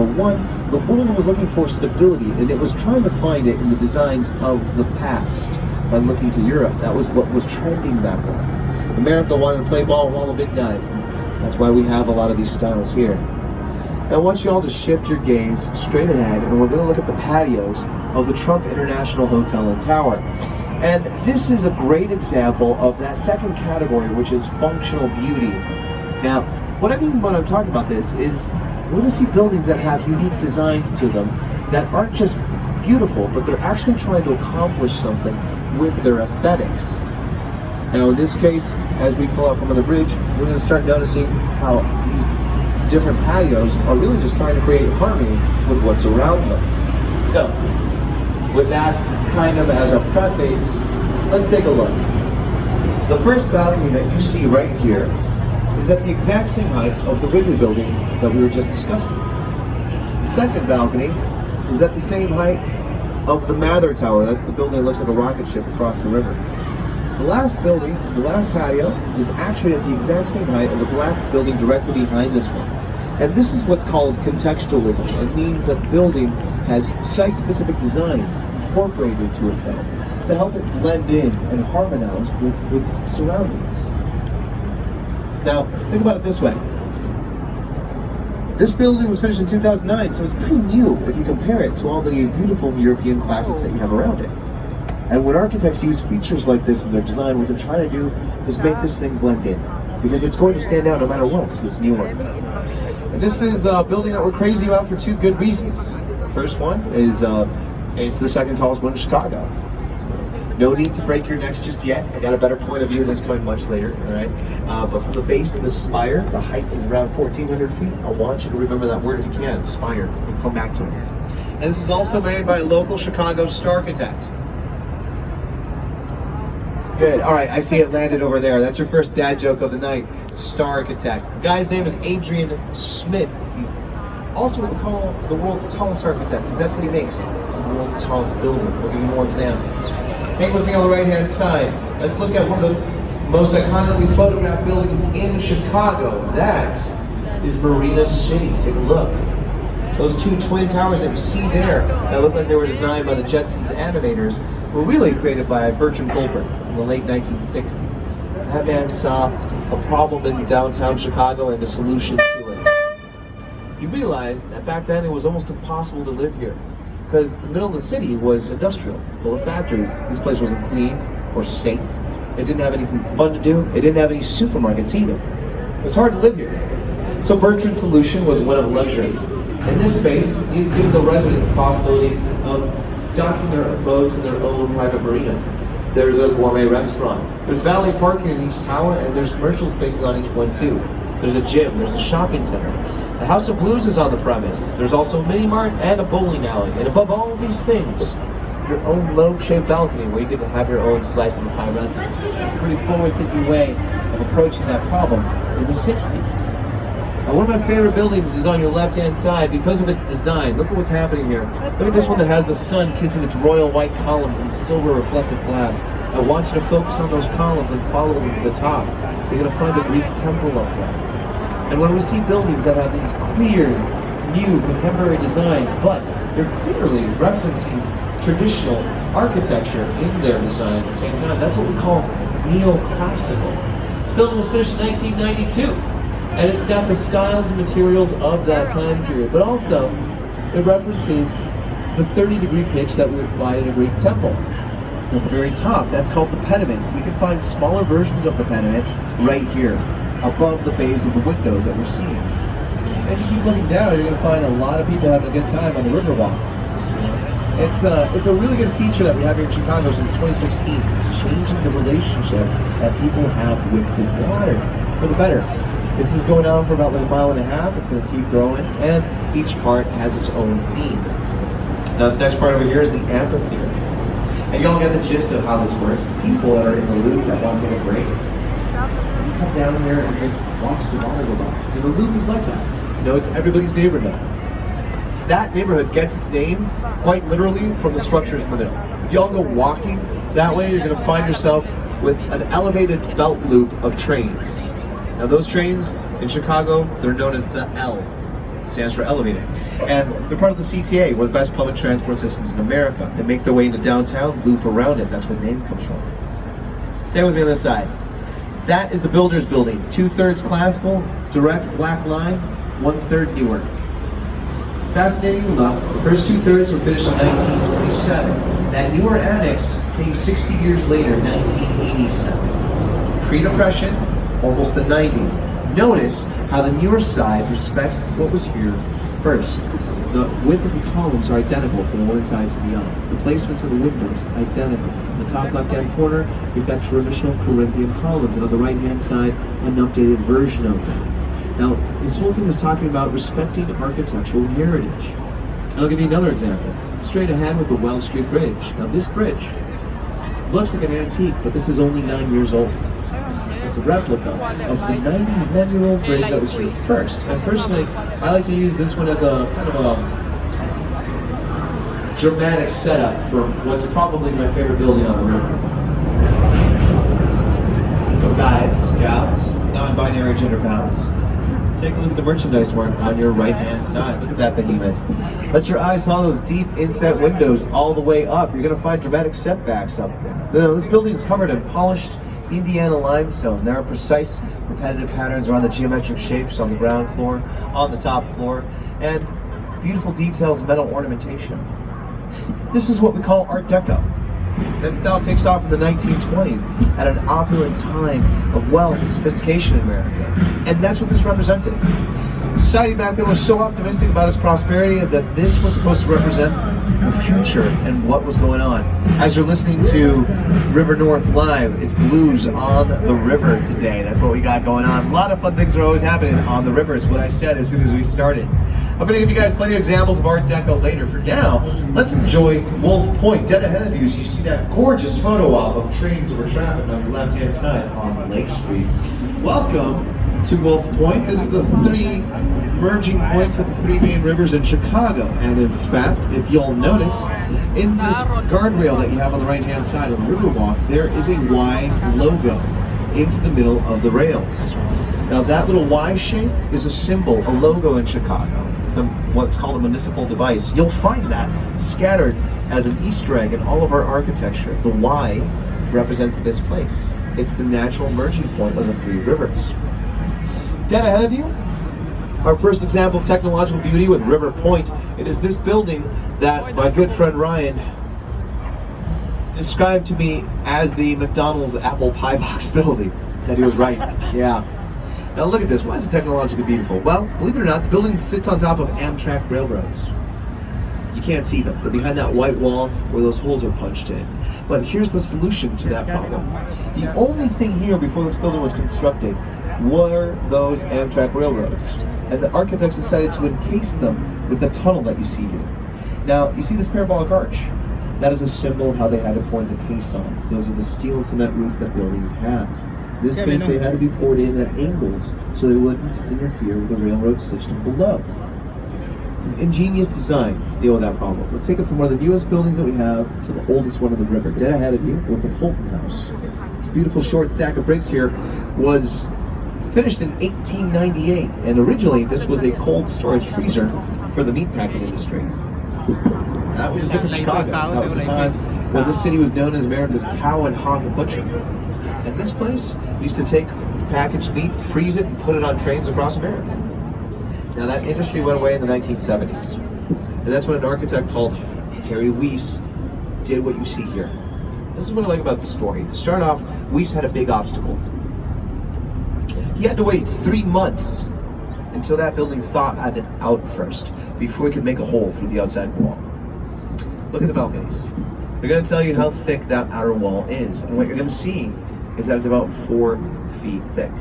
War I, the world was looking for stability, and it was trying to find it in the designs of the past by looking to Europe. That was what was trending back then. America wanted to play ball with all the big guys, and that's why we have a lot of these styles here. Now I want you all to shift your gaze straight ahead, and we're going to look at the patios of the Trump International Hotel and Tower. And this is a great example of that second category, which is functional beauty. Now, what I mean when I'm talking about this is we're going to see buildings that have unique designs to them that aren't just beautiful, but they're actually trying to accomplish something with their aesthetics. Now in this case, as we pull out from the bridge, we're going to start noticing how these different patios are really just trying to create harmony with what's around them. So, with that kind of as a preface, let's take a look. The first balcony that you see right here is at the exact same height of the Wrigley building that we were just discussing. The second balcony is at the same height of the Mather Tower. That's the building that looks like a rocket ship across the river. The last building, the last patio, is actually at the exact same height of the black building directly behind this one. And this is what's called contextualism. It means that the building has site-specific designs incorporated to itself to help it blend in and harmonize with its surroundings. Now, think about it this way. This building was finished in 2009, so it's pretty new if you compare it to all the beautiful European classics that you have around it. And when architects use features like this in their design, what they're trying to do is make this thing blend in, because it's going to stand out no matter what, because it's newer. And this is a building that we're crazy about for two good reasons. First one is it's the second tallest one in Chicago. No need to break your necks just yet. I got a better point of view of this coming much later, all right? But from the base to the spire, the height is around 1,400 feet. I want you to remember that word if you can, spire, and come back to it. And this is also made by a local Chicago star architect. Good, all right, I see it landed over there. That's your first dad joke of the night, star architect. The guy's name is Adrian Smith. He's also what we call the world's tallest architect, because that's what he makes, the world's tallest building. We'll give you more examples. Take with me on the right-hand side. Let's look at one of the most iconically photographed buildings in Chicago. That is Marina City. Take a look. Those two twin towers that you see there that look like they were designed by the Jetsons animators were really created by Bertram Goldberg in the late 1960s. That man saw a problem in downtown Chicago and a solution to it. He realized that back then it was almost impossible to live here, because the middle of the city was industrial, full of factories. This place wasn't clean or safe. It didn't have anything fun to do. It didn't have any supermarkets either. It was hard to live here. So Bertrand's solution was one of luxury. In this space, he's given the residents the possibility of docking their boats in their own private marina. There's a gourmet restaurant. There's valet parking in each tower, and there's commercial spaces on each one too. There's a gym, there's a shopping center. The House of Blues is on the premise. There's also a mini mart and a bowling alley. And above all of these things, your own lobe-shaped balcony where you get to have your own slice of the pie residence. It's a pretty forward-thinking way of approaching that problem in the 60s. Now, one of my favorite buildings is on your left-hand side because of its design. Look at what's happening here. Look at this one that has the sun kissing its royal white columns and silver reflective glass. I want you to focus on those columns and follow them to the top. You're going to find a Greek temple up there. And when we see buildings that have these clear, new, contemporary designs, but they're clearly referencing traditional architecture in their design at the same time, that's what we call neoclassical. This building was finished in 1992, and it's got the styles and materials of that time period, but also it references the 30-degree pitch that we would find in a Greek temple. At the very top, that's called the pediment. We can find smaller versions of the pediment right here, above the bays of the windows that we're seeing. As you keep looking down, you're going to find a lot of people having a good time on the Riverwalk. It's a really good feature that we have here in Chicago since 2016. It's changing the relationship that people have with the water for the better. This is going on for about like a mile and a half. It's going to keep growing, and each part has its own theme. Now this next part over here is the amphitheater. And y'all get the gist of how this works. The people that are in the loop that want to take a break, you come down here and just watch the water go by. And the loop is like that. You know, it's everybody's neighborhood. That neighborhood gets its name quite literally from the structures in the middle. If y'all go walking that way, you're going to find yourself with an elevated belt loop of trains. Now those trains in Chicago, they're known as the L. stands for elevated. And they're part of the CTA, one of the best public transport systems in America. They make their way into downtown, loop around it. That's where the name comes from. Stay with me on this side. That is the Builders Building. 2/3 classical, direct black line, 1/3 newer. Fascinating enough, the first 2/3 were finished in 1927. That newer annex came 60 years later, 1987. Pre-Depression, almost the 90s. Notice how the newer side respects what was here first. The width of the columns are identical from one side to the other. The placements of the windows, identical. In the top left-hand corner, you've got traditional Corinthian columns, and on the right-hand side, an updated version of them. Now, this whole thing is talking about respecting architectural heritage. And I'll give you another example. Straight ahead with the Wells Street Bridge. Now, this bridge looks like an antique, but this is only 9 years old. It's a replica of the 91-year-old bridge that was here first. And personally, I like to use this one as a kind of a dramatic setup for what's probably my favorite building on the river. So guys, gals, non-binary gender pals, take a look at the merchandise mark on your right-hand side. Look at that behemoth. Let your eyes follow those deep inset windows all the way up. You're going to find dramatic setbacks up there. Now, this building is covered in polished Indiana limestone. There are precise, repetitive patterns around the geometric shapes on the ground floor, on the top floor, and beautiful details of metal ornamentation. This is what we call Art Deco. That style takes off in the 1920s at an opulent time of wealth and sophistication in America. And that's what this represented. Society back then was so optimistic about its prosperity that this was supposed to represent the future and what was going on. As you're listening to River North Live, it's blues on the river today. That's what we got going on. A lot of fun things are always happening on the river, is what I said as soon as we started. I'm going to give you guys plenty of examples of Art Deco later. For now, let's enjoy Wolf Point. Dead ahead of you, so you see that gorgeous photo op of trains over traffic on the left-hand side on Lake Street. Welcome to Wolf Point. This is the 3 merging points of the 3 main rivers in Chicago. And in fact, if you'll notice, in this guardrail that you have on the right-hand side of the Riverwalk, there is a Y logo into the middle of the rails. Now that little Y shape is a symbol, a logo in Chicago. It's what's called a municipal device. You'll find that scattered as an Easter egg in all of our architecture. The Y represents this place. It's the natural merging point of the 3 rivers. Dead ahead of you, our first example of technological beauty with River Point. It is this building that my good friend Ryan described to me as the McDonald's apple pie box building. And he was right, yeah. Now look at this, why is it technologically beautiful? Well, believe it or not, the building sits on top of Amtrak railroads. You can't see them, they're behind that white wall where those holes are punched in. But here's the solution to that problem. The only thing here before this building was constructed were those Amtrak railroads. And the architects decided to encase them with the tunnel that you see here. Now, you see this parabolic arch? That is a symbol of how they had to pour the caissons. Those are the steel and cement roots that buildings have. This space they had to be poured in at angles so they wouldn't interfere with the railroad system below. It's an ingenious design to deal with that problem. Let's take it from one of the newest buildings that we have to the oldest one on the river. Dead ahead of you with the Fulton House. This beautiful short stack of bricks here was finished in 1898, and originally this was a cold storage freezer for the meatpacking industry. That was a different Chicago. That was a time when this city was known as America's cow and hog butcher. And this place used to take packaged meat, freeze it, and put it on trains across America. Now that industry went away in the 1970s. And that's when an architect called Harry Weiss did what you see here. This is what I like about the story. To start off, Weiss had a big obstacle. He had to wait 3 months until that building thawed out first, before he could make a hole through the outside wall. Look at the balconies. They're going to tell you how thick that outer wall is. And what you're going to see is that it's about 4 feet thick.